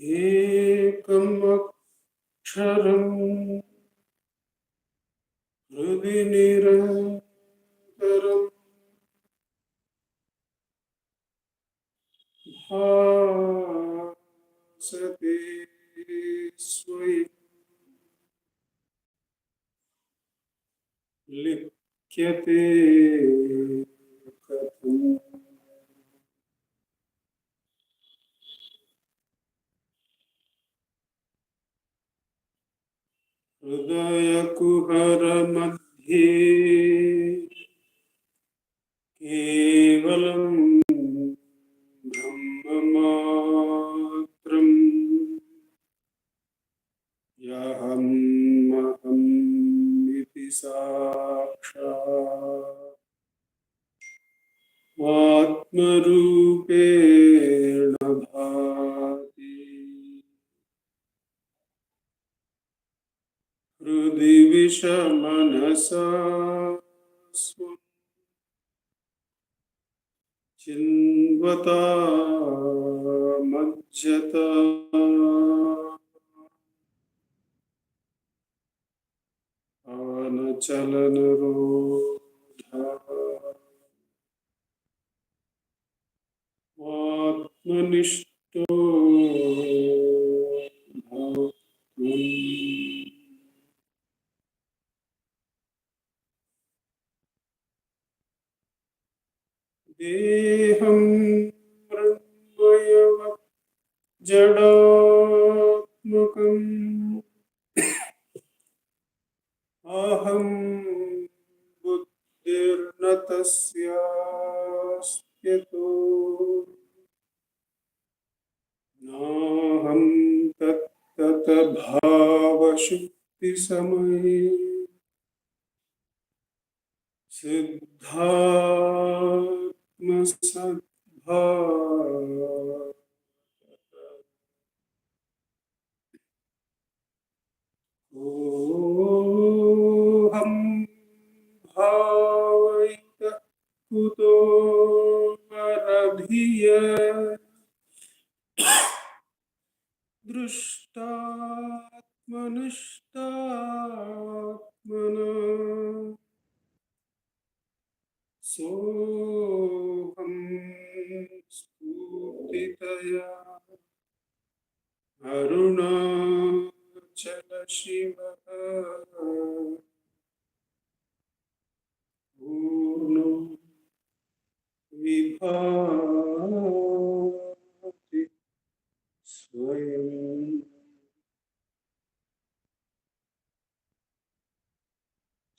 एकम् अक्षरम् हृदि निरन्तरम् भासते स्वयं लिख्यते कथम्। हृदयकुहर मध्ये केवलं ब्रह्ममात्रम् यहम् इति साक्षात् आत्मरूपेण भाति। हृदि विषमनसा चिन्वता मज्जता आनचलनरोधः आत्मनिष्ठो भवतु। देहं मृण्मयव जडात्मकम् अहं बुद्धिर्न तस्यास्त्यतो नाहं तत्तत भावशुक्तिसमये सिद्धात्मसद्भाव ओहं भावयितः कुतो वरभिय दृष्टात्मनिष्टात्मना सोऽहं स्फूर्तितया अरुणाचल शिवः पूर्णो विभाति स्वयम्।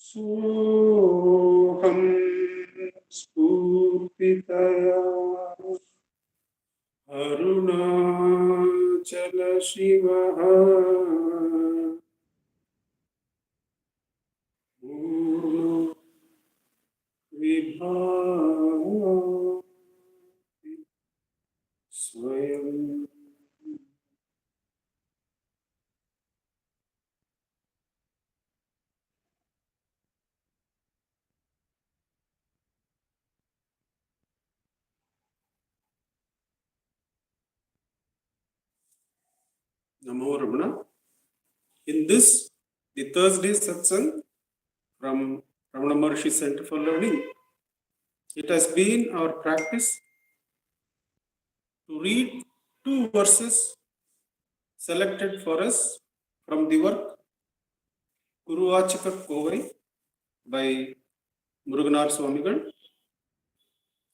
सोऽहं स्फूर्तितया अरुणाचल शिवः पूर्णो विभाति स्वयम्। Namo Ramana. In this, the Thursday Satsang from Ramanacentre for Learning, it has been our practice to read 2 verses selected for us from the work Guruvachaka Kovai by Muruganar Swamigal.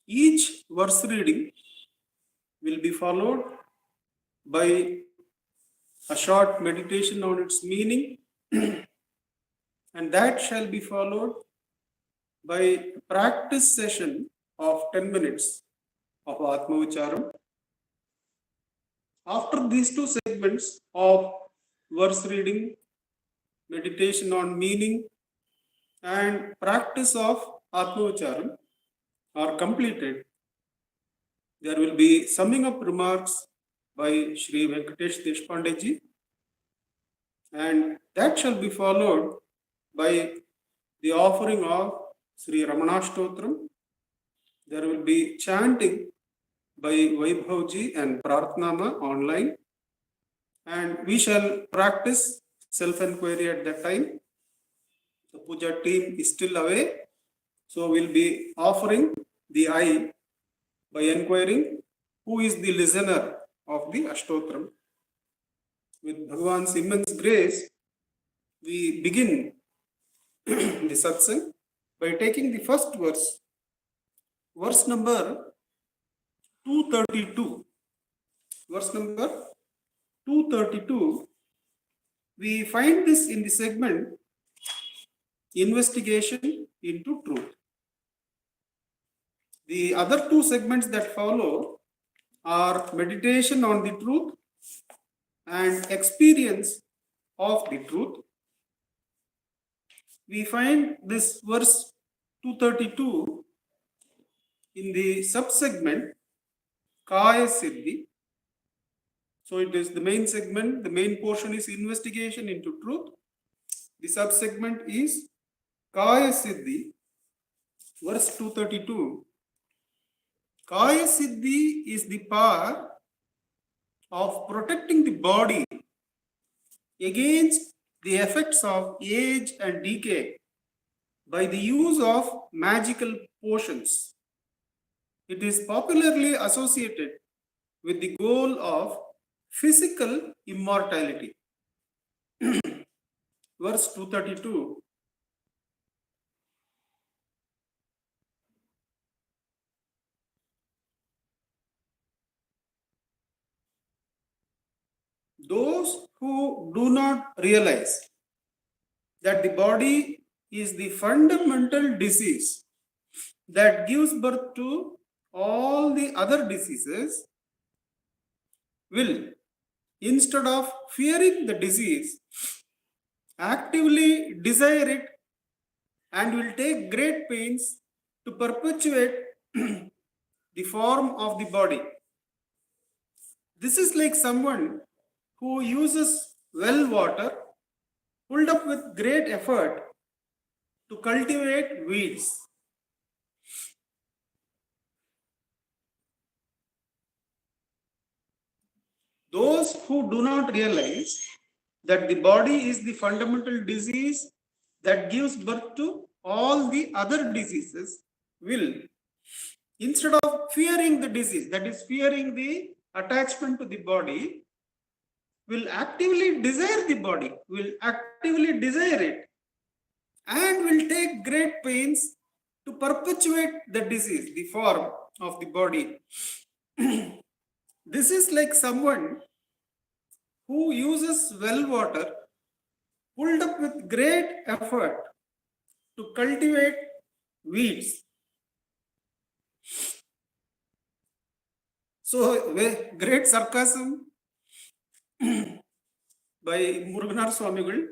Each verse reading will be followed by a short meditation on its meaning, and that shall be followed by a practice session of 10 minutes of Atma Vicharam. After these 2 segments of verse reading, meditation on meaning, and practice of Atma Vicharam are completed, there will be summing up remarks by Shri Venkatesh Deshpande ji, and that shall be followed by the offering of Sri Ramanastotram. There will be chanting by Vaibhav ji and Prarthnama online, and we shall practice self-enquiry at that time. The puja team is still away, so we'll be offering the I by inquiring who is the listener of the Ashtotram. With Bhagavan's immense grace, we begin the satsang by taking the first verse, verse number 232. Verse number 232, we find this in the segment Investigation into Truth. The other two segments that follow are Meditation on the Truth and Experience of the Truth. We find this verse 232 in the subsegment Kaya Siddhi. So it is the main segment, the main portion is Investigation into Truth. The subsegment is Kaya Siddhi, verse 232. Kaya Siddhi is the power of protecting the body against the effects of age and decay by the use of magical potions. It is popularly associated with the goal of physical immortality. Verse 232. Those who do not realize that the body is the fundamental disease that gives birth to all the other diseases will, instead of fearing the disease, actively desire it and will take great pains to perpetuate the form of the body. This is like someone who uses well water pulled up with great effort to cultivate weeds. Those who do not realize that the body is the fundamental disease that gives birth to all the other diseases will, instead of fearing the disease, that is fearing the attachment to the body, will actively desire the body, will actively desire it, and will take great pains to perpetuate the disease, the form of the body. This is like someone who uses well water pulled up with great effort to cultivate weeds. So, great sarcasm by Muruganar Swamigal,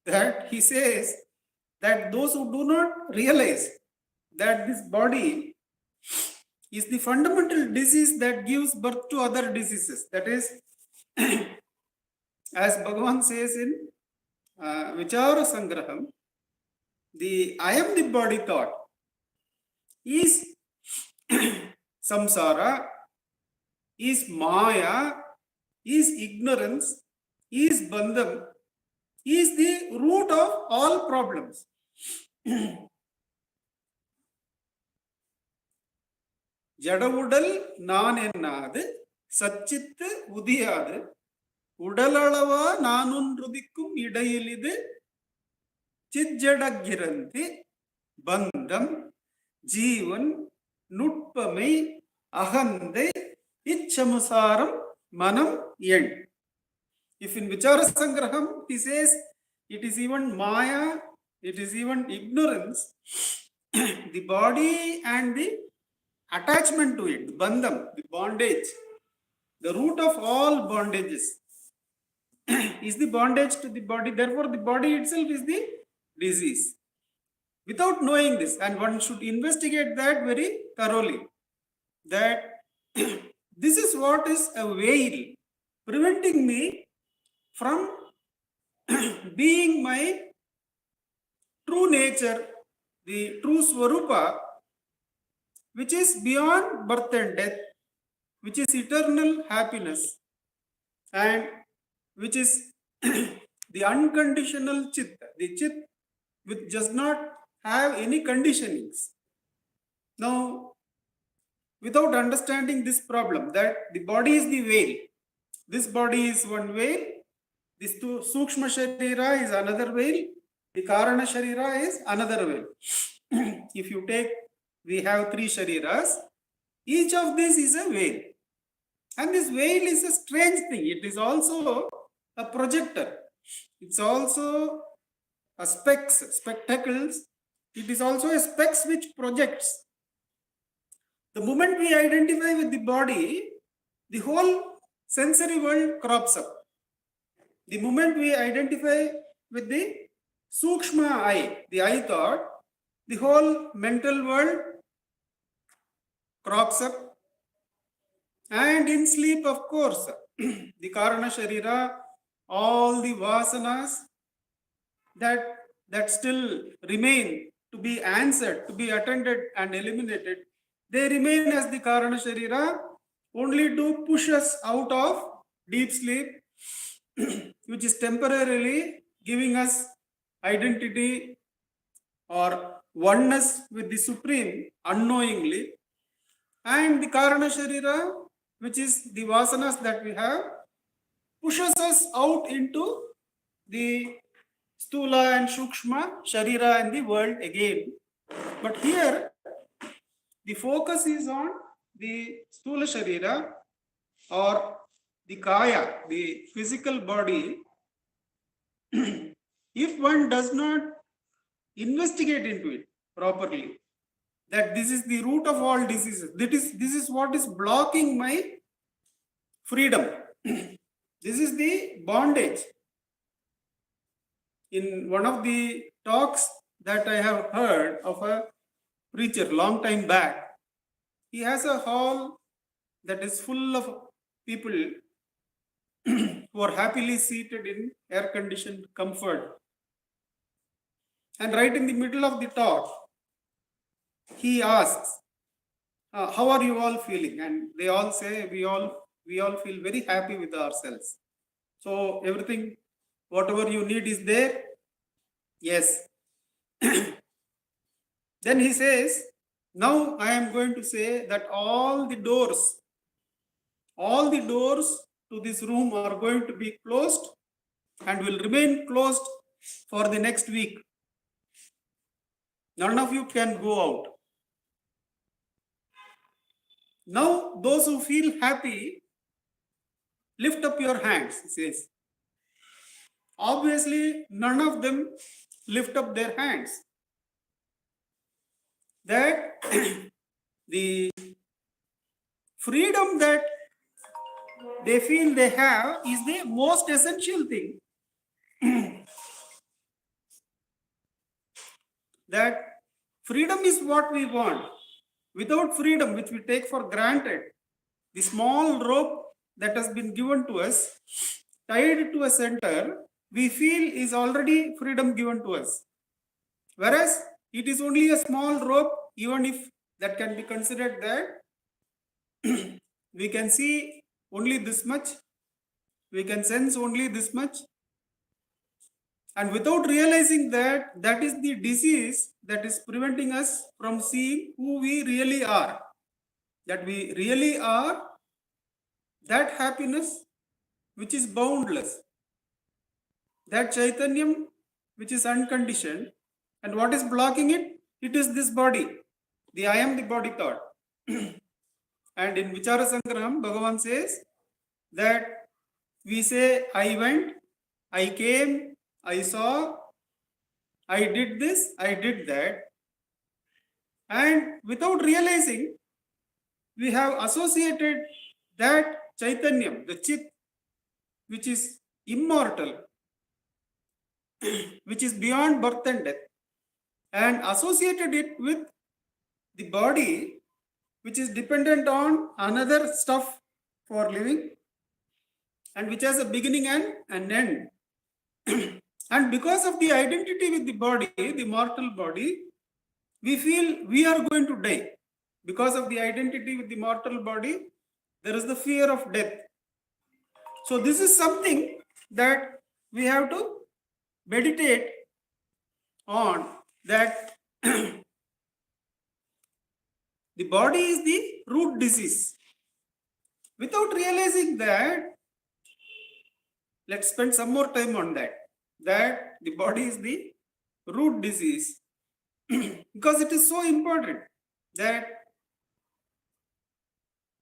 that he says that those who do not realize that this body is the fundamental disease that gives birth to other diseases. That is, as Bhagavan says in Vichara Sangraham, the I am the body thought is samsara, is maya, is ignorance, is bandham, is the root of all problems. ஜடவுடல் நான் என்னாது சச்சித்து உதியாது உடலளவா நானொன்றுதிக்கும் இடையில் இது சிஜடகிரந்தி பந்தம் ஜீவன் நுட்பமை அகந்தை இச்சமுசாரம் மனம் எண். If in Vichara Sangraham he says it is even maya, it is even ignorance, the body and the attachment to it, the bandham, the bondage, the root of all bondages is the bondage to the body. Therefore, the body itself is the disease. Without knowing this, and one should investigate that very thoroughly, that this is what is a veil preventing me from being my true nature, the true Swarupa, which is beyond birth and death, which is eternal happiness, and which is the unconditional chit, the chit which does not have any conditionings. Now, without understanding this problem, that the body is the veil, this body is one veil, this Sukshma Sharira is another veil, the Karana Sharira is another veil. If you take, we have three Shariras, each of these is a veil. And this veil is a strange thing. It is also a projector. It's also a spectacles. It is also a specs which projects. The moment we identify with the body, the whole sensory world crops up. The moment we identify with the Sukshma eye, the eye thought, the whole mental world crops up. And in sleep, of course, the Karana Sharira, all the vasanas that still remain to be answered, to be attended and eliminated, they remain as the Karana Sharira only to push us out of deep sleep, which is temporarily giving us identity or oneness with the Supreme unknowingly. And the Karana Sharira, which is the vasanas that we have, pushes us out into the Stula and Shukshma Sharira and the world again. But here, the focus is on the Stula Sharira or the Kaya, the physical body. If one does not investigate into it properly, that this is the root of all diseases, this is what is blocking my freedom. This is the bondage. In one of the talks that I have heard of a preacher long time back, he has a hall that is full of people who are happily seated in air-conditioned comfort. And right in the middle of the talk, he asks, how are you all feeling? And they all say, we all feel very happy with ourselves. So everything, whatever you need is there. Yes. Then he says, now I am going to say that all the doors to this room are going to be closed and will remain closed for the next week. None of you can go out. Now, those who feel happy, lift up your hands, he says. Obviously, none of them lift up their hands. That the freedom that they feel they have is the most essential thing. That freedom is what we want. Without freedom, which we take for granted, the small rope that has been given to us, tied to a center, we feel is already freedom given to us. Whereas it is only a small rope, even if that can be considered that we can see only this much, we can sense only this much. And without realizing that, that is the disease that is preventing us from seeing who we really are. That we really are that happiness which is boundless. That Chaitanyam which is unconditioned. And what is blocking it? It is this body. The I am the body thought. And in Vichara Sangraham, Bhagavan says that we say, I went, I came, I saw, I did this, I did that. And without realizing, we have associated that Chaitanyam, the Chit, which is immortal, which is beyond birth and death, and associated it with the body, which is dependent on another stuff for living, and which has a beginning and an end. And because of the identity with the body, the mortal body, we feel we are going to die. Because of the identity with the mortal body, there is the fear of death. So this is something that we have to meditate on, that the body is the root disease. Without realizing that, let's spend some more time on that the body is the root disease. Because it is so important that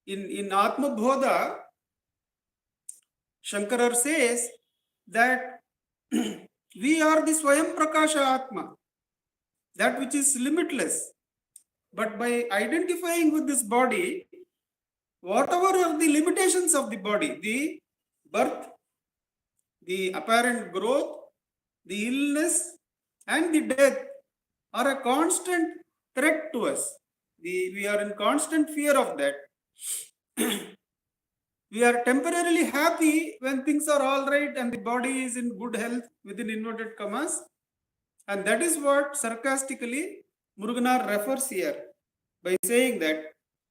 in Atma Bodha, Shankara says that we are the Swayam Prakasha Atma, that which is limitless. But by identifying with this body, whatever are the limitations of the body, the birth, the apparent growth, the illness, and the death are a constant threat to us. We are in constant fear of that. We are temporarily happy when things are all right and the body is in good health, within inverted commas. And that is what sarcastically Muruganar refers here by saying that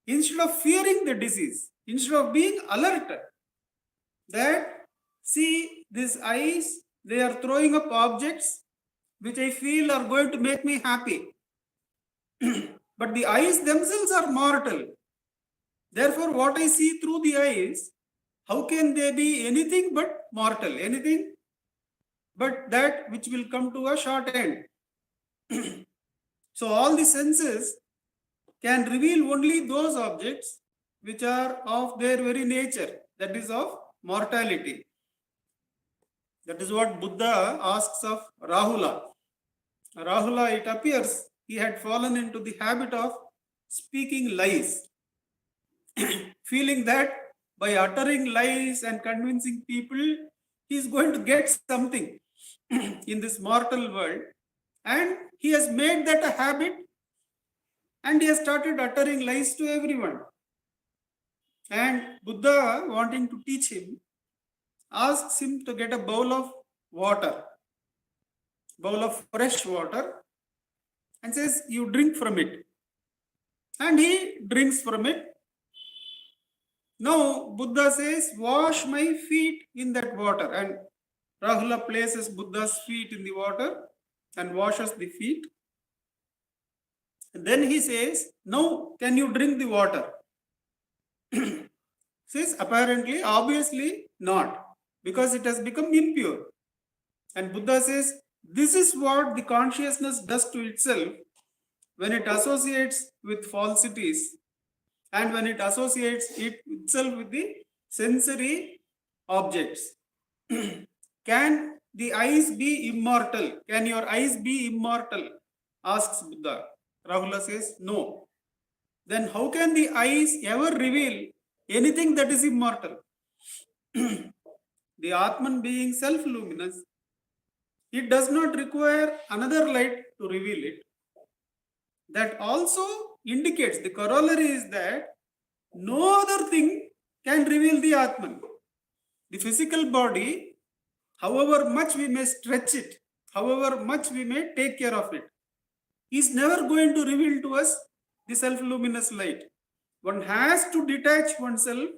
instead of fearing the disease, instead of being alert, that see these eyes, they are throwing up objects which I feel are going to make me happy. But the eyes themselves are mortal. Therefore, what I see through the eyes, how can they be anything but mortal, anything but that which will come to a short end? So all the senses can reveal only those objects which are of their very nature, that is of mortality. That is what Buddha asks of Rahula. Rahula, it appears, he had fallen into the habit of speaking lies, feeling that by uttering lies and convincing people, he is going to get something in this mortal world. And he has made that a habit, and he has started uttering lies to everyone. And Buddha, wanting to teach him, asks him to get a bowl of water, bowl of fresh water, and says, you drink from it. And he drinks from it. Now Buddha says, wash my feet in that water. And Rahula places Buddha's feet in the water and washes the feet. And then he says, now can you drink the water? Says, apparently, obviously not, because it has become impure. And Buddha says, this is what the consciousness does to itself when it associates with falsities and when it associates itself with the sensory objects. Can the eyes be immortal? Can your eyes be immortal? Asks Buddha. Rahula says, no. Then how can the eyes ever reveal anything that is immortal? The Atman being self-luminous, it does not require another light to reveal it. That also indicates, the corollary is that no other thing can reveal the Atman. The physical body, however much we may stretch it, however much we may take care of it, is never going to reveal to us the self-luminous light. One has to detach oneself,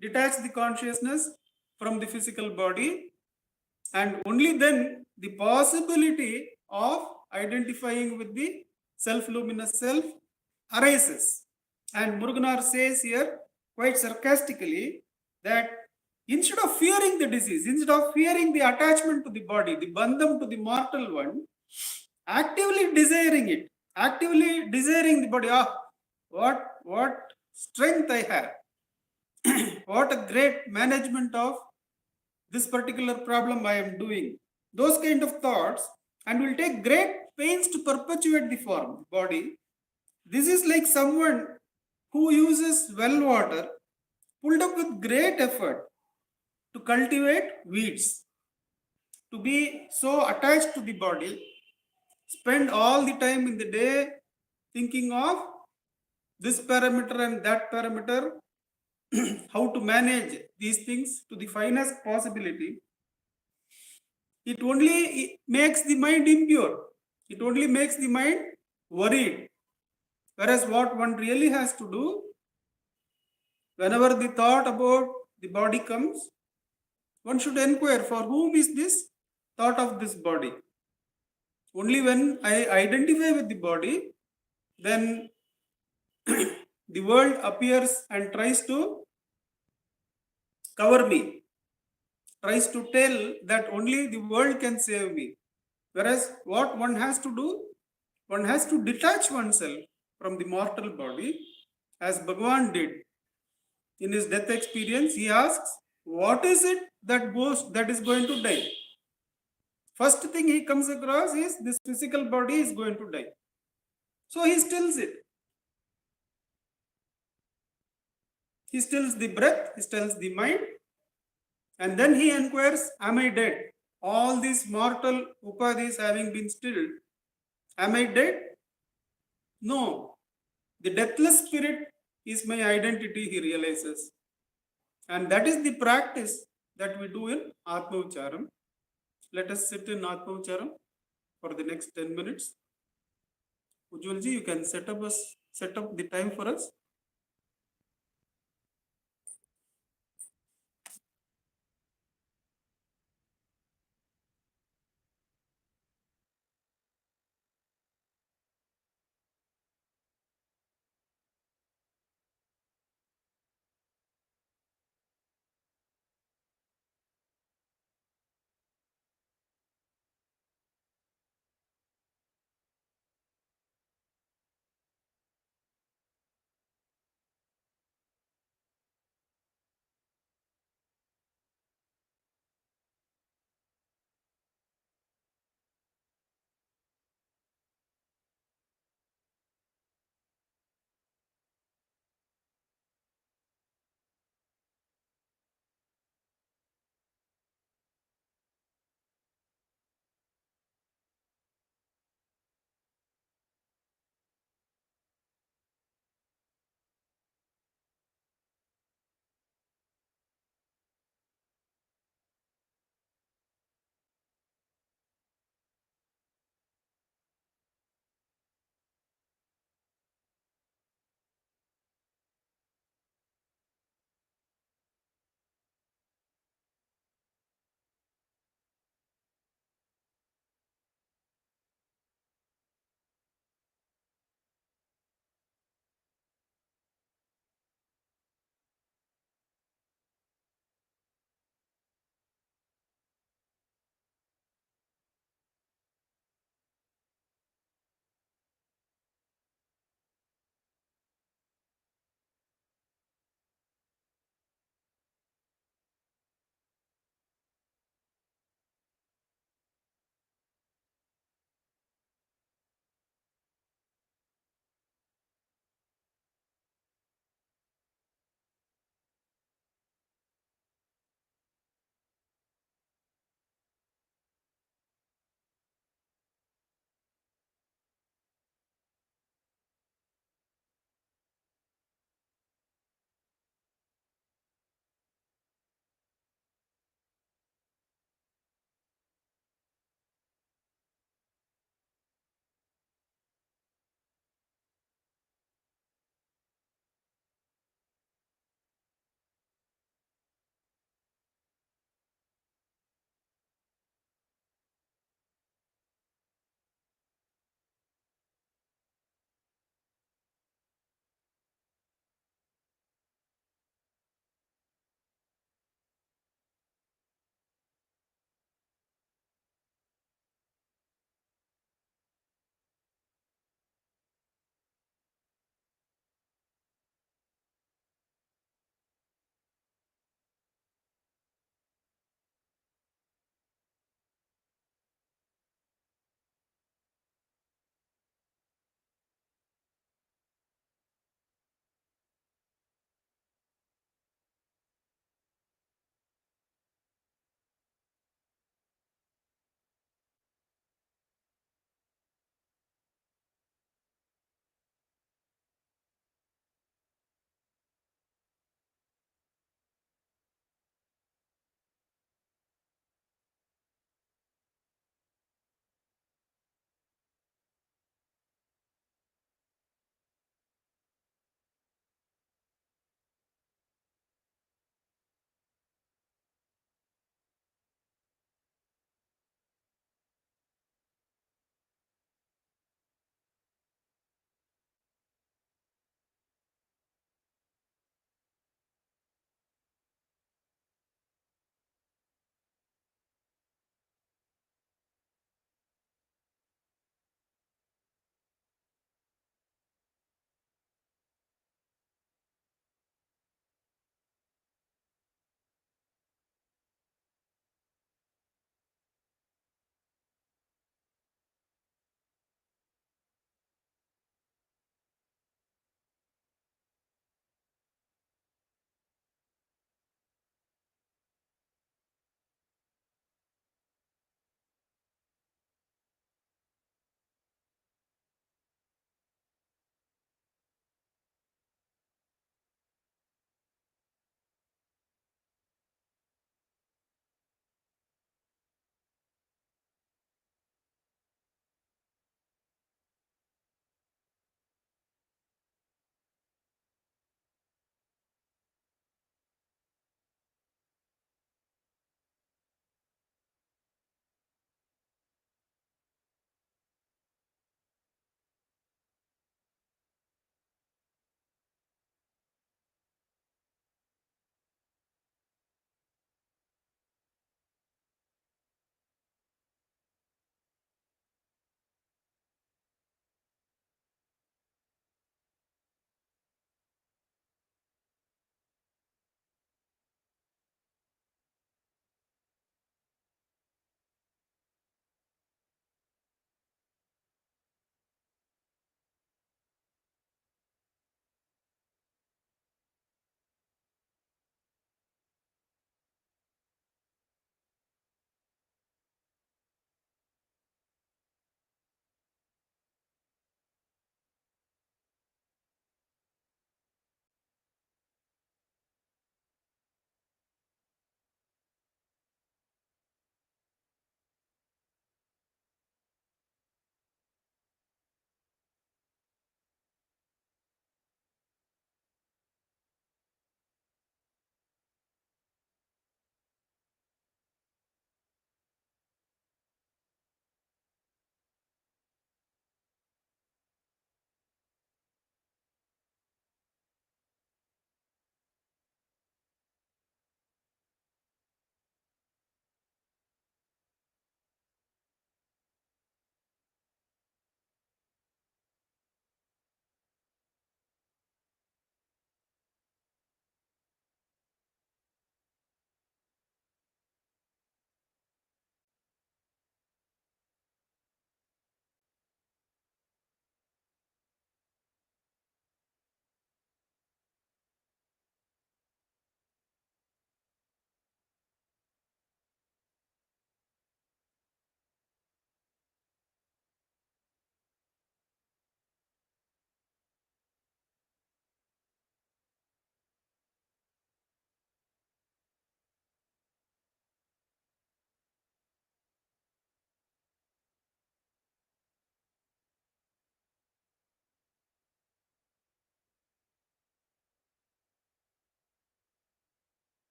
detach the consciousness from the physical body, and only then the possibility of identifying with the self-luminous self arises. And Muruganar says here, quite sarcastically, that instead of fearing the disease, instead of fearing the attachment to the body, the bandham to the mortal one, actively desiring it, actively desiring the body. What strength I have. What a great management of this particular problem I am doing. Those kind of thoughts, and will take great pains to perpetuate the form, body. This is like someone who uses well water, pulled up with great effort to cultivate weeds, to be so attached to the body, spend all the time in the day thinking of this parameter and that parameter, how to manage these things to the finest possibility. It only makes the mind impure. It only makes the mind worried. Whereas what one really has to do, whenever the thought about the body comes, One should inquire, for whom is this thought of this body? Only when I identify with the body, then the world appears and tries to cover me, tries to tell that only the world can save me. Whereas what one has to do, one has to detach oneself from the mortal body, as Bhagavan did in his death experience. He asks, what is it that is going to die? First thing he comes across is this physical body is going to die. So he stills it. He stills the breath, he stills the mind, and then he inquires, am I dead? All these mortal upadhis having been stilled, am I dead? No. The deathless spirit is my identity, he realizes. And that is the practice that we do in Atma Ucharam. Let us sit in Atma Ucharam for the next 10 minutes. Ujjwalji, you can set up the time for us.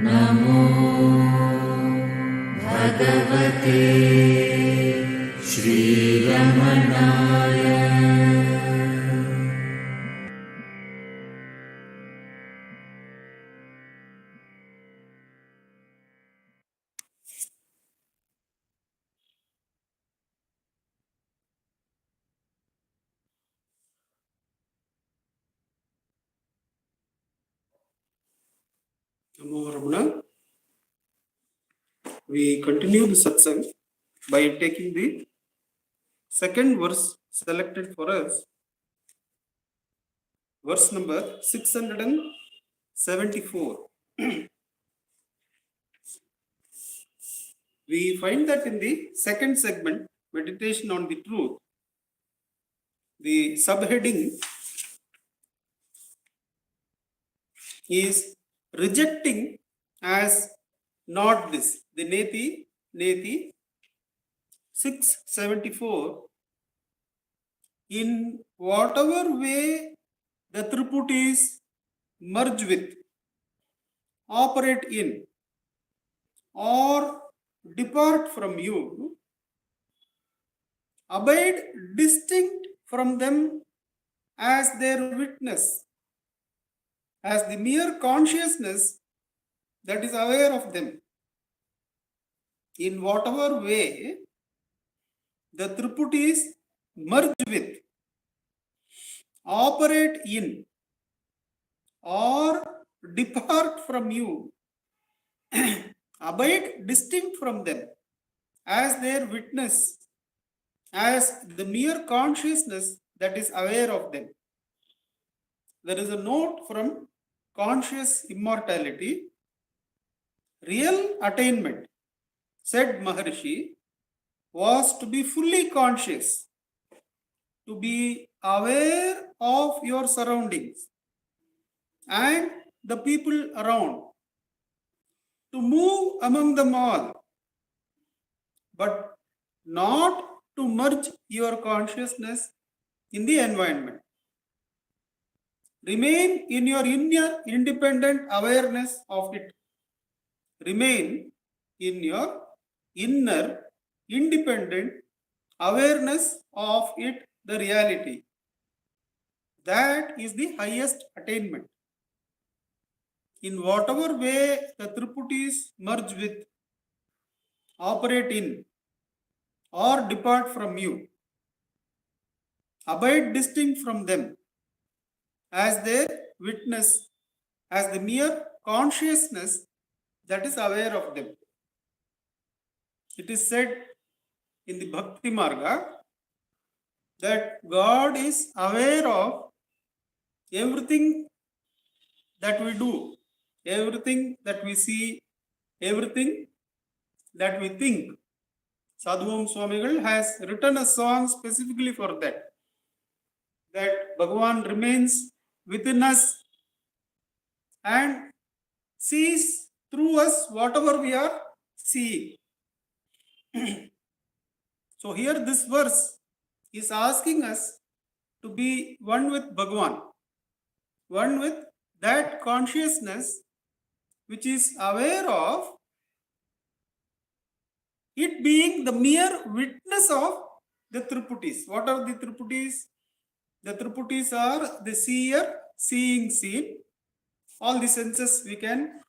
नमो भगवते श्रीरमणाय। Namo Ramana. We continue the satsang by taking the second verse selected for us, verse number 674. We find that in the second segment, meditation on the truth, the subheading is rejecting as not this. The Neti 674, in whatever way the Triputis merge with, operate in, or depart from you, abide distinct from them as their witness, as the mere consciousness that is aware of them. In whatever way the Triputis merge with, operate in, or depart from you, abide distinct from them as their witness, as the mere consciousness that is aware of them. There is a note from conscious immortality. Real attainment, said Maharishi, was to be fully conscious, to be aware of your surroundings and the people around, to move among them all, but not to merge your consciousness in the environment. Remain in your inner independent awareness of it. Remain in your inner independent awareness of it, the reality. That is the highest attainment. In whatever way the Triputis merge with, operate in, or depart from you, abide distinct from them as their witness, as the mere consciousness that is aware of them. It is said in the Bhakti Marga that God is aware of everything that we do, everything that we see, everything that we think. Sadhuvam Swamigal has written a song specifically for that. That Bhagavan remains within us and sees through us whatever we are seeing. So here this verse is asking us to be one with Bhagavan, one with that consciousness which is aware of it being the mere witness of the Triputis. What are the Triputis? The Triputis are the seer, seeing, seen. All the senses we can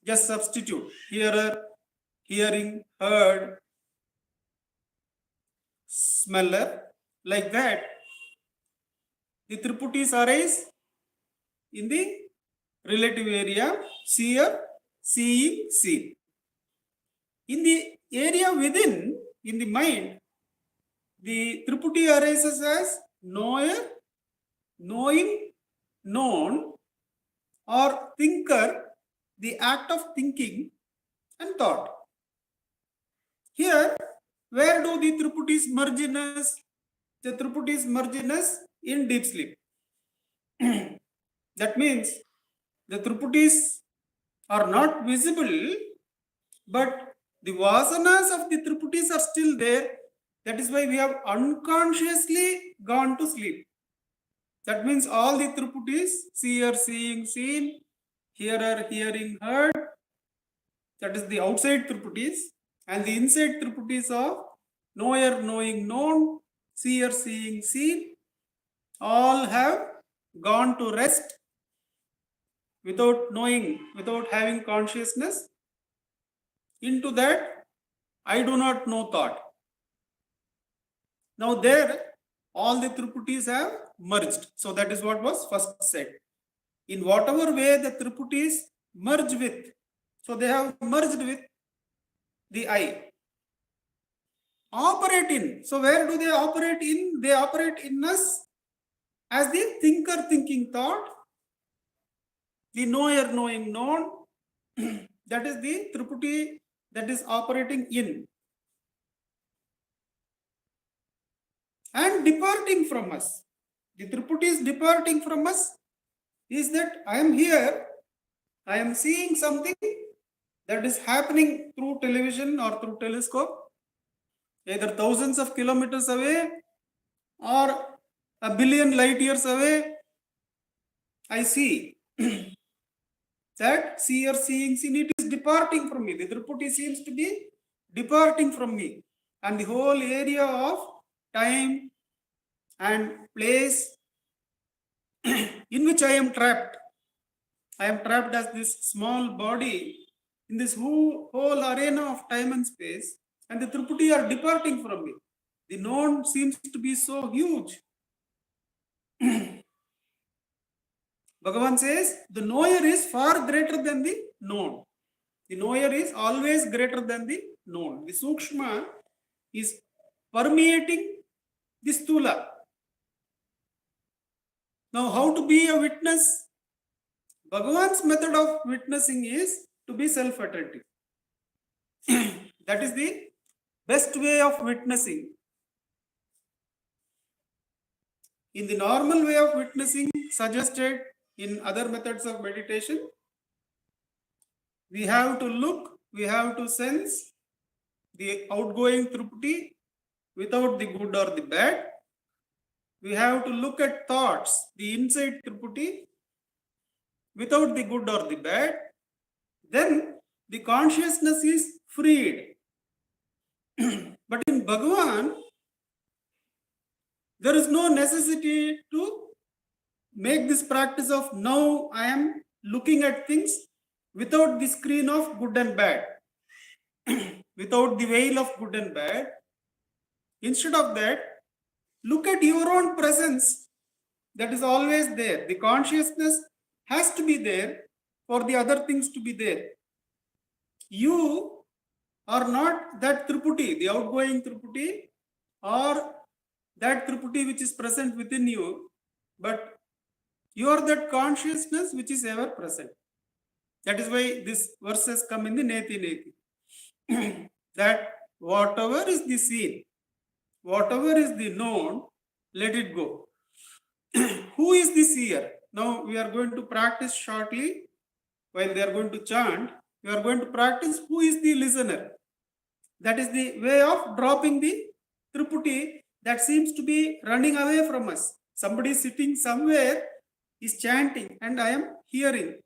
just substitute. Hearer, hearing, heard, smeller, like that. The Triputis arise in the relative area, seer, seeing, seen. In the area within, in the mind, the Triputi arises as knower, knowing, known, or thinker, the act of thinking and thought. Here, where do the Triputis merge in us? The Triputis merge in us in deep sleep. That means the Triputis are not visible, but the vasanas of the Triputis are still there. That is why we have unconsciously gone to sleep. That means all the Triputis, seer, seeing, seen, hearer, hearing, heard, that is the outside Triputis, and the inside Triputis of knower, knowing, known, seer, seeing, seen, all have gone to rest without knowing, without having consciousness. Into that, I do not know thought. Now there, all the Triputis have merged. So that is what was first said. In whatever way the Triputis merge with, so they have merged with the I. Operate in. So where do they operate in? They operate in us as the thinker thinking thought, the knower knowing known. That is the Triputi that is operating in and departing from us. The Triputi is departing from us is that I am here, I am seeing something that is happening through television or through telescope, either thousands of kilometers away or a billion light years away. I see that seer, seeing, seen, it is departing from me. The Triputi seems to be departing from me, and the whole area of time and place in which I am trapped. I am trapped as this small body in this whole arena of time and space, and the Triputi are departing from me. The known seems to be so huge. Bhagavan says the knower is far greater than the known. The knower is always greater than the known. The Sukshma is permeating the Stula. Now, how to be a witness? Bhagavan's method of witnessing is to be self-attentive. That is the best way of witnessing. In the normal way of witnessing suggested in other methods of meditation, we have to look, we have to sense the outgoing Triputi without the good or the bad. We have to look at thoughts, the inside Triputi, without the good or the bad. Then the consciousness is freed. But in Bhagavan, there is no necessity to make this practice of now I am looking at things without the screen of good and bad, without the veil of good and bad. Instead of that, look at your own presence that is always there. The consciousness has to be there for the other things to be there. You are not that Triputi, the outgoing Triputi, or that Triputi which is present within you, but you are that consciousness which is ever present. That is why these verses come in the Neti Neti. That whatever is the seen, whatever is the known, let it go. Who is the seer? Now we are going to practice shortly. While they are going to chant, we are going to practice who is the listener. That is the way of dropping the Triputi that seems to be running away from us. Somebody sitting somewhere is chanting and I am hearing.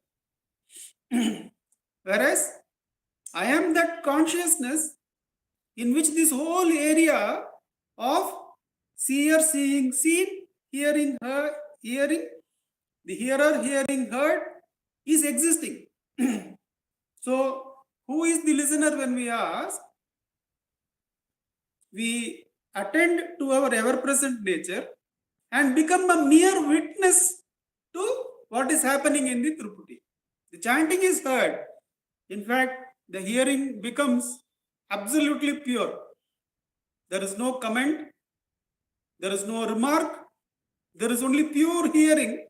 Whereas I am that consciousness in which this whole area of seer, seeing, seen, hearing, hearing, the hearer, hearing, heard is existing. So, who is the listener when we ask? We attend to our ever-present nature and become a mere witness to what is happening in the Triputi. The chanting is heard. In fact, the hearing becomes absolutely pure. There is no comment, there is no remark, there is only pure hearing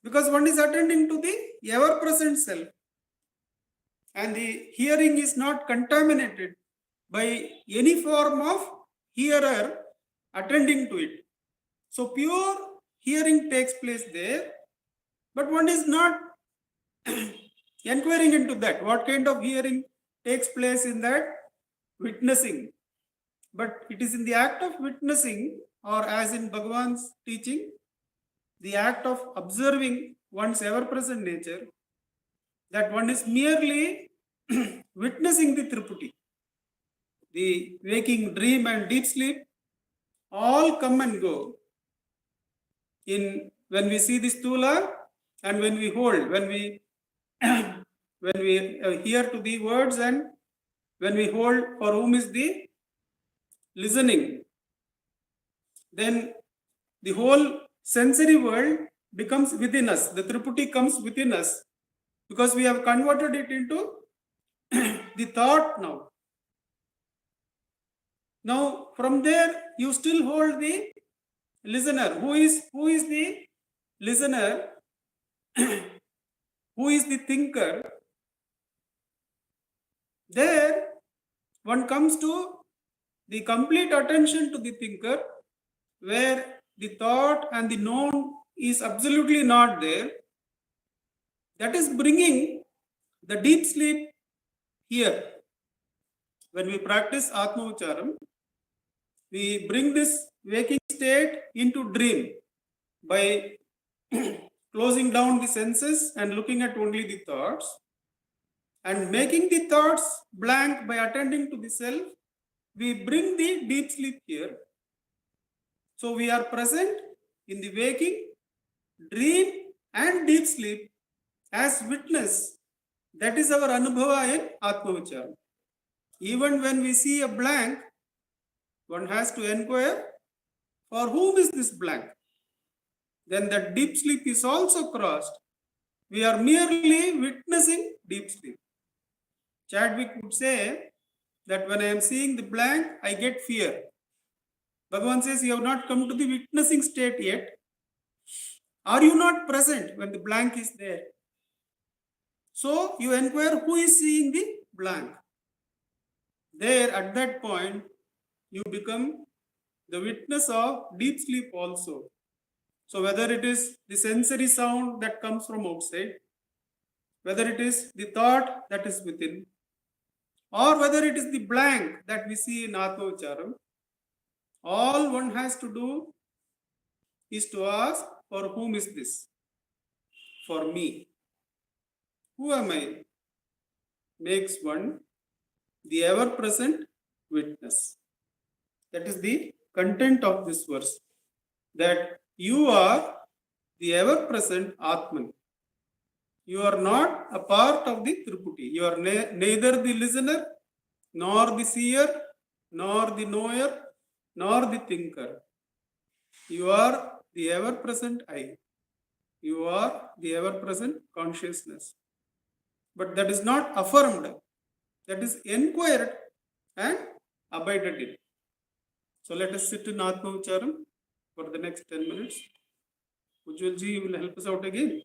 because one is attending to the ever-present self. And the hearing is not contaminated by any form of hearer attending to it. So pure hearing takes place there, but one is not inquiring into that. What kind of hearing takes place in that? Witnessing. But it is in the act of witnessing, or as in Bhagavan's teaching, the act of observing one's ever-present nature, that one is merely witnessing the Tripurti. The waking, dream, and deep sleep all come and go. In when we see the stula and when we hold, when we when we hear to the words and when we hold for whom is the listening, then the whole sensory world becomes within us. The Tripurti comes within us because we have converted it into the thought now. Now, from there, you still hold the listener. Who is the listener? Who is the thinker? There, one comes to the complete attention to the thinker, where the thought and the known is absolutely not there. That is bringing the deep sleep here. When we practice Atma Ucharam, we bring this waking state into dream by closing down the senses and looking at only the thoughts and making the thoughts blank by attending to the self. We bring the deep sleep here. So we are present in the waking, dream, and deep sleep as witness. That is our anubhava in Atma Vicharam. Even when we see a blank, one has to inquire, for whom is this blank? Then that deep sleep is also crossed. We are merely witnessing deep sleep. Chadwick would say that when I am seeing the blank, I get fear. Bhagavan says, you have not come to the witnessing state yet. Are you not present when the blank is there? So you inquire who is seeing the blank. There, at that point, you become the witness of deep sleep also. So whether it is the sensory sound that comes from outside, whether it is the thought that is within, or whether it is the blank that we see in Atma Vicharam, all one has to do is to ask, for whom is this? For me. Who am I? Makes one the ever-present witness. That is the content of this verse. That you are the ever-present Atman. You are not a part of the Tripurti. You are neither the listener, nor the seer, nor the knower, nor the thinker. You are the ever-present I. You are the ever-present consciousness. But that is not affirmed. That is inquired and abided in. So let us sit in Atma Ucharam for the next 10 minutes. Ujjwal ji will help us out again.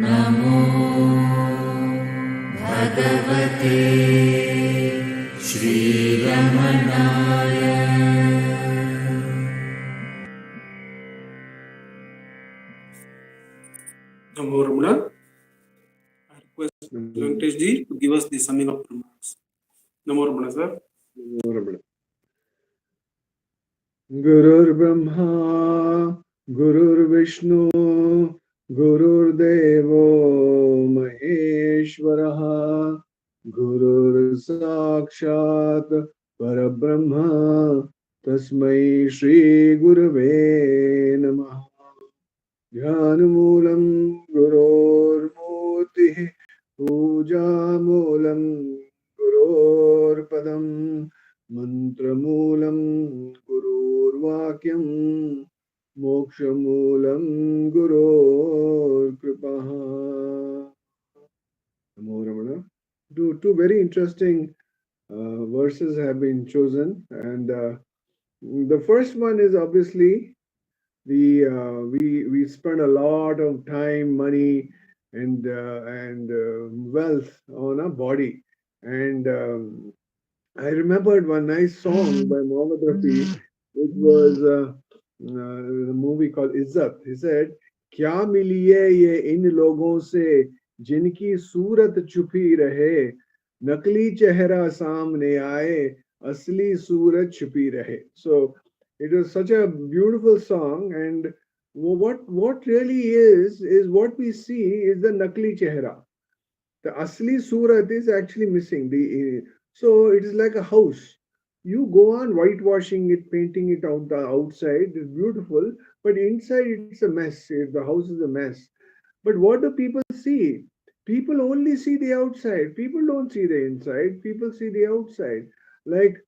Namo Bhagavate Shri Ramanaya. Namo Ramana. I request Venkatesh ji to give us the summing of remarks. Namo Ramana, sir. Namo Ramana. Gurur Brahma, Gurur Vishnu, Gurur Devo Maheshwaraha, Gurur Sakshat Parabrahma, Tasmai Shri Gurave Namaha. Dhyanamulam Gurur Murti, Pujamulam Gurur Padam, Mantramulam Gurur Vakyam, Mokshamulam Gurur Kripaha. Namo Ramana. Two very interesting verses have been chosen, and the first one is obviously we spend a lot of time, money, and wealth on our body, and I remembered one nice song by Mohammed Rafi, which was a movie called Izzat. He said, "क्या मिलिए ये इन लोगों से जिनकी सूरत छुपी रहे, नकली चेहरा सामने आए, असली सूरत छुपी रहे." So it was such a beautiful song, and what really is what we see is the nakli chehra. The asli surat is actually missing. So it is like a house. You go on whitewashing it, painting it out the outside. It's beautiful, but inside it's a mess. The house is a mess. But what do people see? People only see the outside. People don't see the inside. People see the outside. Like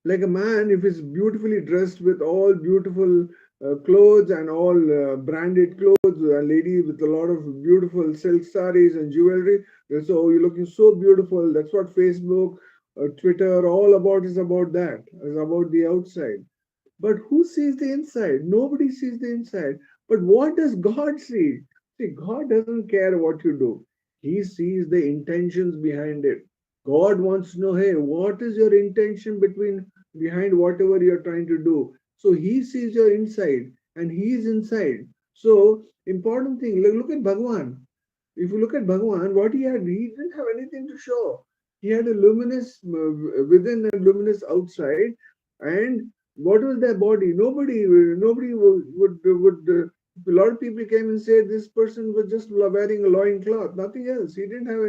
like a man, if he's beautifully dressed with all beautiful clothes and all branded clothes, a lady with a lot of beautiful silk saris and jewelry, they say, "Oh, you're looking so beautiful." That's what Facebook, Twitter, all about is about that. It's about the outside. But who sees the inside? Nobody sees the inside. But what does God see? See, God doesn't care what you do. He sees the intentions behind it. God wants to know, hey, what is your intention behind whatever you're trying to do? So he sees your inside and he is inside. So important thing, look at Bhagwan. If you look at Bhagwan, what he didn't have anything to show. He had a luminous within and luminous outside. And what was their body? Nobody would. A lot of people came and said this person was just wearing a loin cloth, nothing else. He didn't have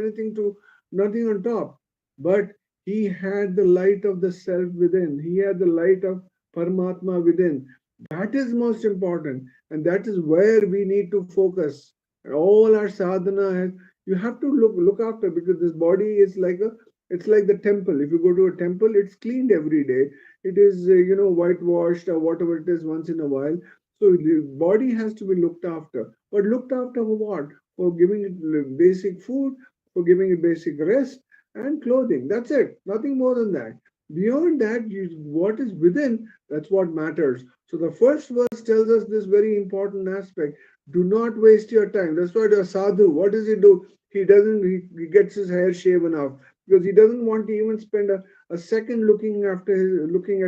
nothing on top. But he had the light of the self within. He had the light of Paramatma within. That is most important, and that is where we need to focus. And all our sadhana has, you have to look after, because this body is like it's like the temple. If you go to a temple, it's cleaned every day. It is whitewashed or whatever it is once in a while. So the body has to be looked after. But looked after for what? For giving it basic food, for giving it basic rest and clothing. That's it. Nothing more than that. Beyond that, what is within, that's what matters. So the first verse tells us this very important aspect. Do not waste your time. That's why the sadhu, what does he do? He gets his hair shaven off because he doesn't want to even spend a second looking at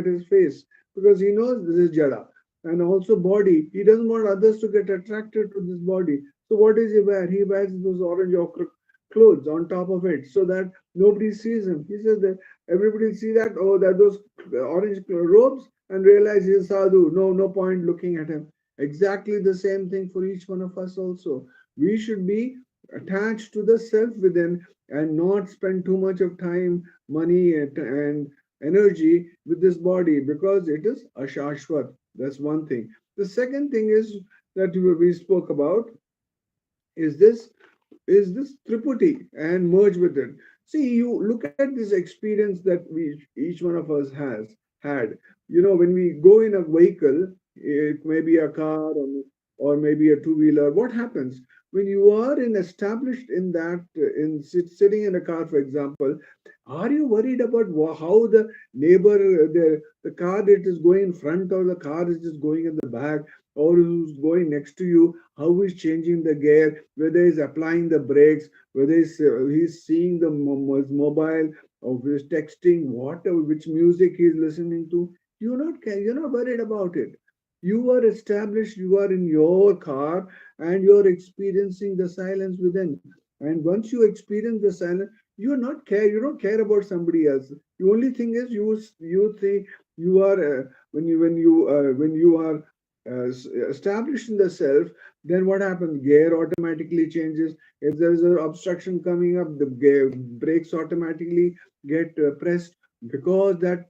his face, because he knows this is jada. And also body, he doesn't want others to get attracted to this body. So what does he wear? He wears those orange ochre clothes on top of it so that nobody sees him. He says that everybody see that, oh, that those orange robes, and realize he's sadhu. No point looking at him. Exactly the same thing for each one of us also. We should be attached to the self within and not spend too much of time, money, and energy with this body, because it is ashashvat. That's one thing. The second thing is that we spoke about is this Triputi and merge with it. See, you look at this experience that each one of us has had. When we go in a vehicle, it may be a car or maybe a two-wheeler, what happens? when you are established in that, sitting in a car, for example, are you worried about how the neighbor, the car that is going in front, or the car is just going in the back, or who's going next to you, how he's changing the gear, whether he's applying the brakes, whether he's seeing the his mobile, or he's texting, whatever, which music he's listening to? You're not you're not worried about it. You are established, you are in your car, and you're experiencing the silence within. And once you experience the silence, you don't care about somebody else. The only thing is, you think you are, when you are established in the self, then what happens? Gear automatically changes. If there's an obstruction coming up, the brakes automatically get pressed, because that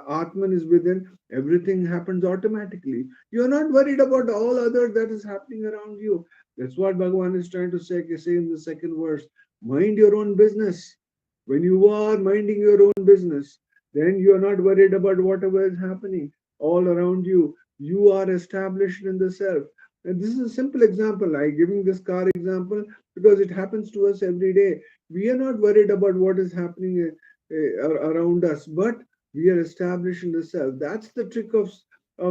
Atman is within. Everything happens automatically. You're not worried about all other that is happening around you. That's what Bhagavan is trying to say in the second verse. Mind your own business. When you are minding your own business, then you are not worried about whatever is happening all around you. You are established in the self. And this is a simple example. I'm giving this car example because it happens to us every day. We are not worried about what is happening around us, but we are established in the self. That's the trick of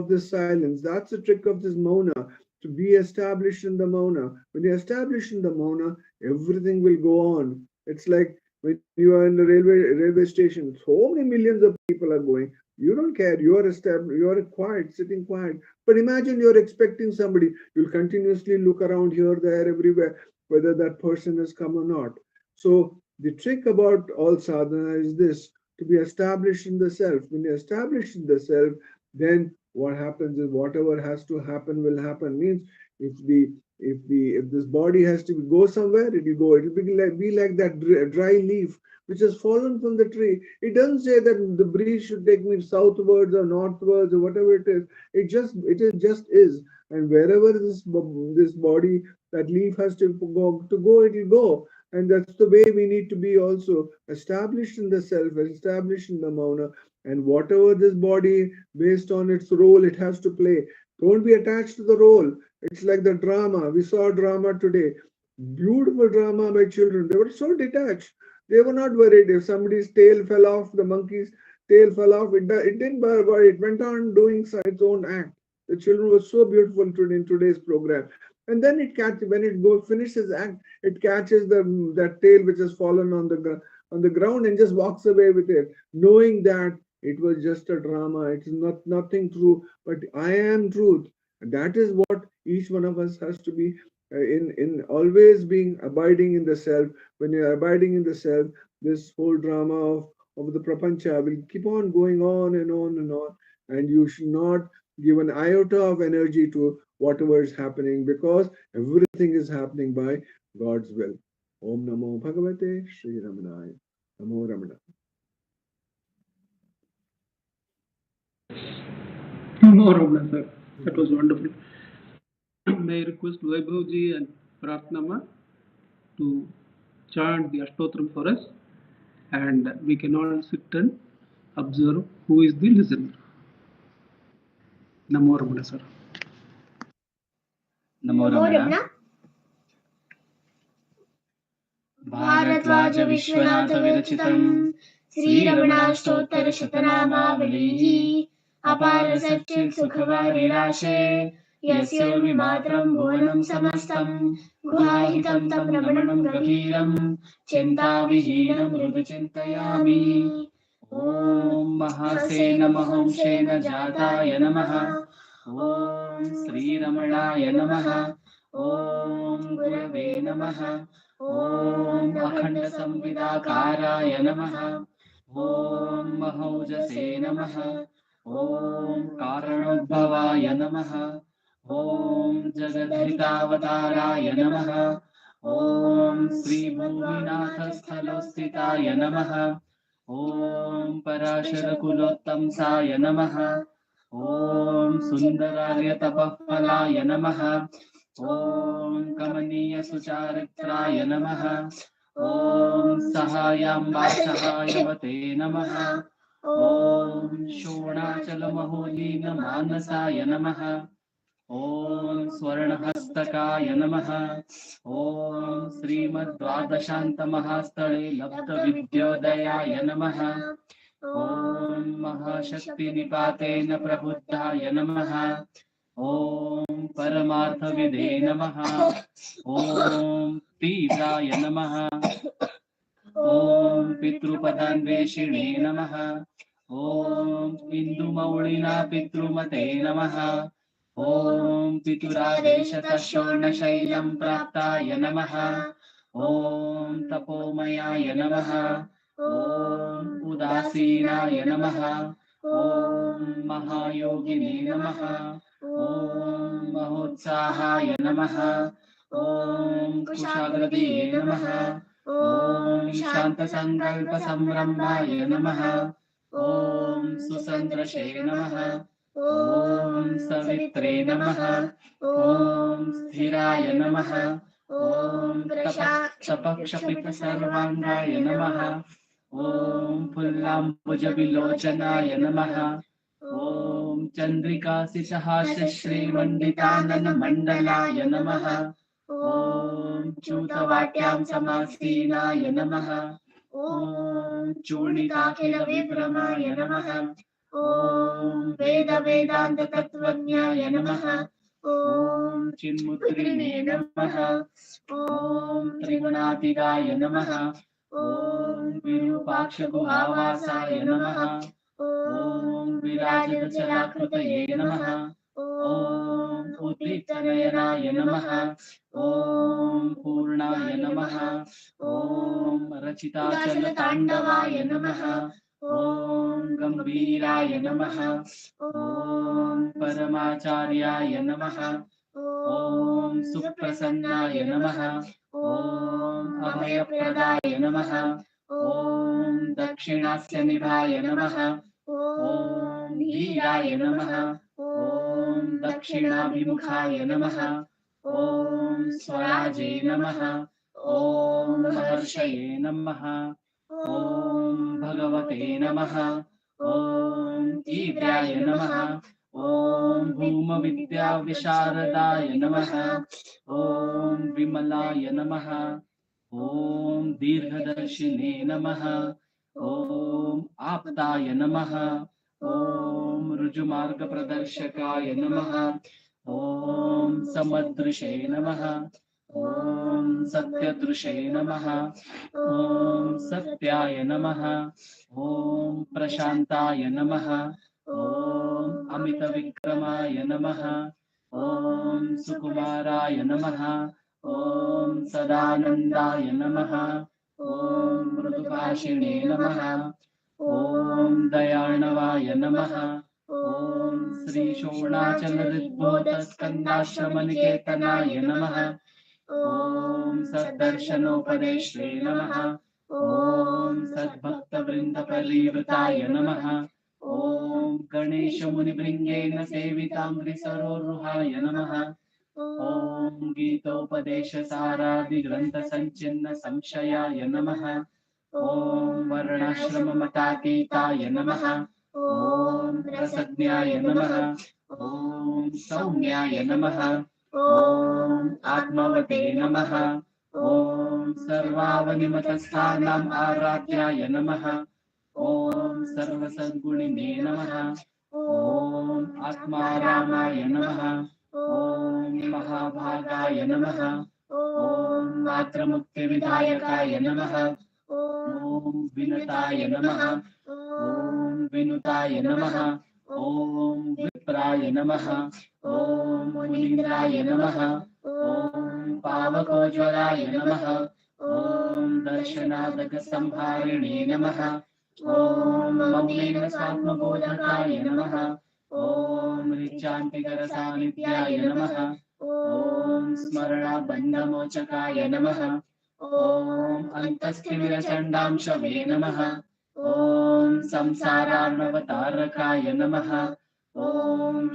this silence. That's the trick of this Mauna, to be established in the Mauna. When you're established in the Mauna, everything will go on. It's like when you are in the railway station, so many millions of people are going. You don't care. You are established. You are quiet, sitting quiet. But imagine you're expecting somebody. You'll continuously look around here, there, everywhere, whether that person has come or not. So the trick about all sadhana is this: to be established in the self. When you're established in the self, then what happens is whatever has to happen will happen. Means if this body has to go somewhere, it will go. It will be like that dry leaf which has fallen from the tree. It doesn't say that the breeze should take me southwards or northwards or whatever it is. It just is. And wherever this body, that leaf has to go, it will go. And that's the way we need to be also, established in the self, established in the Mauna. And whatever this body, based on its role, it has to play. Don't be attached to the role. It's like the drama. We saw drama today. Beautiful drama by children. They were so detached. They were not worried if somebody's tail fell off, the monkey's tail fell off. It didn't worry. It went on doing its own act. The children were so beautiful today in today's program. And then when it goes finishes act, it catches that tail which has fallen on the ground and just walks away with it, knowing that it was just a drama. It is nothing true, but I am truth. And that is what each one of us has to be, in always being abiding in the self. When you are abiding in the self, this whole drama of the prapancha will keep on going on and on and on, and you should not give an iota of energy to whatever is happening, because everything is happening by God's will. Om Namo Bhagavate Sri Ramanaya. Namo Ramana. Namo Ramana, sir. That was wonderful. May I request Vaibhavji and Pratnama to chant the Ashtotram for us, and we can all sit and observe who is the listener. Namo Ramana, sir. Namo Ramana. Bhardwaj Vishwanath विरचितम् श्रीरमणाष्टोत्तर शतनामावलिः अपार सच्चित् सुखवारिराशे यस्योर्विमात्रम् भुवनम् समस्तम् गुहाहितम् तं रमणम् गभीरम् चिन्ताविहीनम् हृदि चिन्तयामि ॐ महासेन महंसेन जाताय नमः ॐ श्रीरमणाय नमः ॐ गुरवे नमः ॐ अखण्ड संविदाकाराय नमः ॐ महौजसे नमः ॐ कारणोद्भवाय नमः ॐ जगद्धितावताराय नमः ॐ श्रीभूमिनाथस्थलोस्थिताय नमः ॐ पराशरकुलोत्तंसाय नमः ॐ सुन्दरार्यतपःफलाय नमः ॐ कमनीयसुचारित्राय नमः ॐ सहायाम्बासहायवते नमः ॐ शोणाचलमहोलीनमानसाय नमः ॐ स्वर्णहस्तकाय नमः। ॐ श्रीमद्द्वादशान्तमहास्थले लब्धविद्योदयाय नमः। ॐ महाशक्तिनिपातेन प्रबुद्धाय नमः। ॐ परमार्थविदे नमः। ॐ तीव्राय नमः। ॐ पितृपदान्वेषिणे नमः। ॐ इन्दुमौळिना पितृमते नमः। ॐ पितुरादेशतशोर्णशैलं प्राप्ताय नमः। ॐ तपोमयाय नमः। ॐ उदासीनाय नमः। ॐ महायोगिने नमः। ॐ महोत्साहाय नमः। ॐ कुशाग्रदिये नमः। ॐ शान्तसङ्कल्पसंरम्भाय नमः। ॐ सुसन्दृशे नमः। ॐ सवित्रे नमः। ॐ स्थिराय नमः। ॐ तपक्षपितसर्वाङ्गाय नमः। ॐ फुल्लाम्बुजविलोचनाय नमः। ॐ चन्द्रिकासितहास्यश्रीमण्डिताननमण्डलाय नमः। ॐ च्यूतवाट्यां समासीनाय नमः। ॐ चूर्णिताखिलविभ्रमाय नमः। ॐ वेदान्ततत्त्वज्ञाय नमः। ॐ चिन्मुद्रिणे नमः। ॐ त्रिगुणातीताय नमः। ॐ विरूपाक्षगुहावासाय नमः। ॐ विराजदशलाकृतये नमः। ॐ उद्दीप्तनयनाय नमः। ॐ पूर्णाय नमः। ॐ रचिताचलताण्डवाय नमः। ॐ गम्भीराय नमः। ॐ परमाचार्याय नमः। ॐ सुप्रसन्नाय नमः। ॐ अभयप्रदाय नमः। ॐ दक्षिणास्यनिभाय नमः। ॐ धीराय नमः। ॐ दक्षिणाभिमुखाय नमः। ॐ स्वराजे नमः। ॐ महर्षये नमः। ॐ भगवते नमः। ॐ तीव्राय नमः। ॐ भूमविद्याविशारदाय नमः। ॐ विमलाय नमः। ॐ दीर्घदर्शिने नमः। ॐ आप्ताय नमः। ॐ ऋजुमार्गप्रदर्शकाय नमः। ॐ समदृशे नमः। ॐ सत्यदृशे नमः। ॐ सत्याय नमः। ॐ प्रशान्ताय नमः। ॐ अमितविक्रमाय नमः। ॐ सुकुमाराय नमः। ॐ सदानन्दाय नमः। ॐ मृदुभाषिणे नमः। ॐ दयार्णवाय नमः। ॐ श्रीशोणाचलहृद्बोधस्कन्दाश्रमनिकेतनाय नमः। ॐ सद्दर्शनोपदेष्ट्रे नमः। ॐ सद्भक्तवृन्दपरिवृताय नमः। ॐ गणेशमुनिभृङ्गेन सेविताङ्घ्रिसरोरुहाय नमः। ॐ गीतोपदेशसारादिग्रन्थसञ्चिन्न संशयाय नमः। ॐ वर्णाश्रममतातीताय नमः। ॐ रसज्ञाय नमः। ॐ सौम्याय नमः। ॐ आत्मवते नमः। ॐ सर्वावनिमतस्थानाम् आराध्याय नमः। ॐ सर्वसद्गुणिने नमः। ॐ आत्मारामाय नमः। ॐ महाभागाय नमः। ॐ मात्रमुक्तिविधायकाय नमः। ॐ विनताय नमः। ॐ विनुताय नमः। ॐ विप्राय नमः। ॐ मुनीन्द्राय नमः। ॐ पावकोज्ज्वलाय नमः। ॐ दर्शनादकसंहारिणे नमः। ॐ मौनेन स्वात्मबोधकाय नमः। ॐ ऋचान्तिकरसान्निध्याय नमः। ॐ स्मरणाबन्धमोचकाय नमः। ॐ अन्तस्थिविरचण्डांशवे नमः। ॐ संसारार्णवतारकाय नमः। ॐ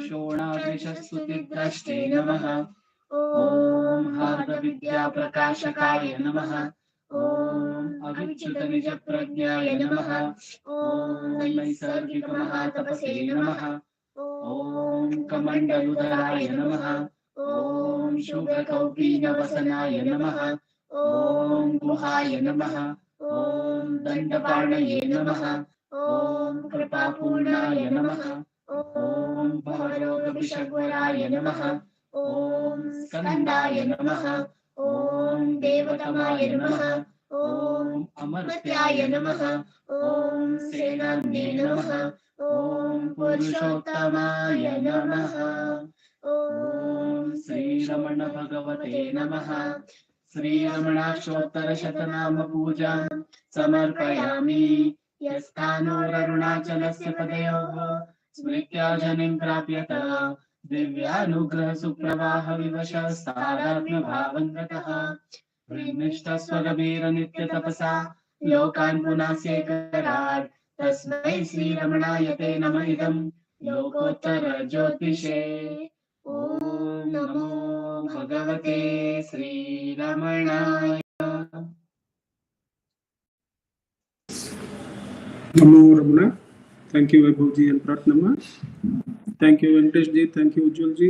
शोणादृशस्तुतिद्रष्टे नमः। ॐ हार्दविद्याप्रकाशकाय नमः। ॐ अविच्युतनिजप्रज्ञाय नमः। ॐ नैसर्गिकमहातपसे नमः। ॐ कमण्डलुधराय नमः। ॐ शुभकौपीनवसनाय नमः। ॐ गुहाय नमः। ॐ दण्डपाणये नमः। ॐ कृपापूर्णाय नमः। ॐ भवरोगविषग्वराय नमः। ॐ स्कन्दाय नमः। ॐ देवतमाय नमः। ॐ अमर्त्याय नमः। ॐ सेनान्ये नमः। ॐ पुरुषोत्तमाय नमः। ॐ श्रीरमण भगवते नमः। श्रीरमणाष्टोत्तरशतनाम पूजां समर्पयामि। यस्थानोररुणाचलस्य पदयोः स्मृत्या जनिं प्राप्यत दिव्यानुग्रह सुप्रवाह विवशः सारात्म्यभावं गतः निष्ठस्वगभीर नित्य तपसा लोकान् पुनास्येकराट् तस्मै श्रीरमणाय ते नम इदं लोकोत्तर ज्योतिषे। ॐ नमो भगवते श्रीरमणाय। Namo Ramana. Thank you, Vaibhavji and Pratnama. Thank you, Venkatesh ji. Thank you, Ujjwal ji.